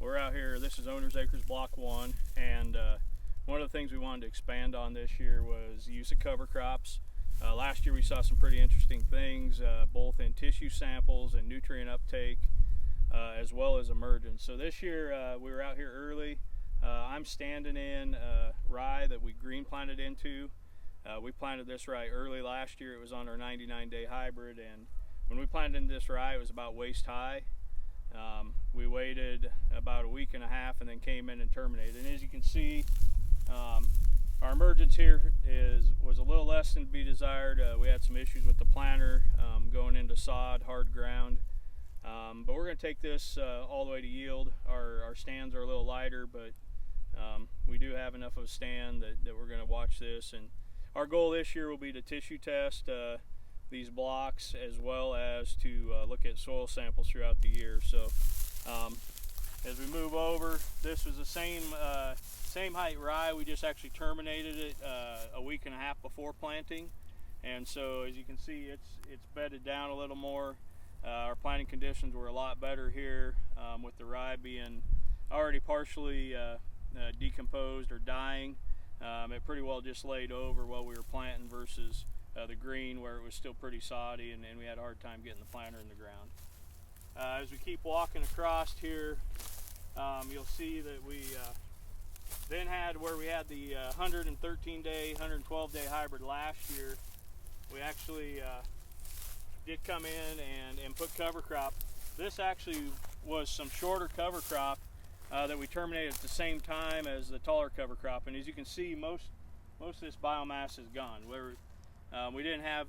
We're out here, this is Owner's Acres Block 1, and one of the things we wanted to expand on this year was the use of cover crops. Last year we saw some pretty interesting things, both in tissue samples and nutrient uptake, as well as emergence. So this year we were out here early. I'm standing in rye that we green planted into. We planted this rye early last year. It was on our 99-day hybrid, and when we planted in this rye, it was about waist high. We waited about a week and a half and then came in and terminated. And as you can see, our emergence here was a little less than to be desired. We had some issues with the planter going into sod, hard ground. But we're going to take this all the way to yield. Our stands are a little lighter, but we do have enough of a stand that we're going to watch this. And our goal this year will be to tissue test these blocks, as well as to look at soil samples throughout the year. So as we move over, this was the same height rye. We just actually terminated it a week and a half before planting, and so as you can see, it's bedded down a little more. Our planting conditions were a lot better here, with the rye being already partially decomposed or dying. It pretty well just laid over while we were planting versus the green, where it was still pretty soddy, and we had a hard time getting the planter in the ground. As we keep walking across here, you'll see that we then had where we had the 113-day, 112-day hybrid last year. We actually did come in and put cover crop. This actually was some shorter cover crop that we terminated at the same time as the taller cover crop. And as you can see, most of this biomass is gone. We didn't have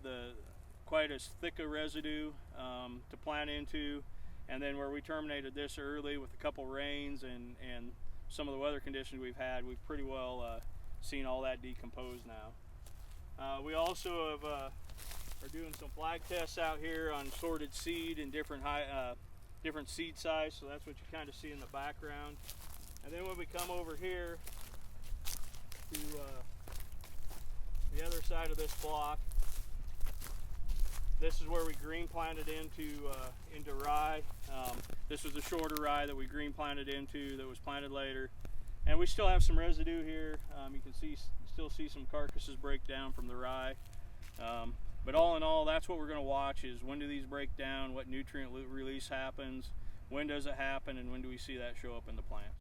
quite as thick a residue to plant into, and then where we terminated this early with a couple rains and some of the weather conditions we've had, we've pretty well seen all that decompose now. We also are doing some flag tests out here on sorted seed and different seed size, so that's what you kind of see in the background. And then when we come over here to the other side of this block, this is where we green planted into rye. This was the shorter rye that we green planted into that was planted later, and we still have some residue here. You can still see some carcasses break down from the rye. But all in all, that's what we're going to watch, is when do these break down, what nutrient release happens, when does it happen, and when do we see that show up in the plant.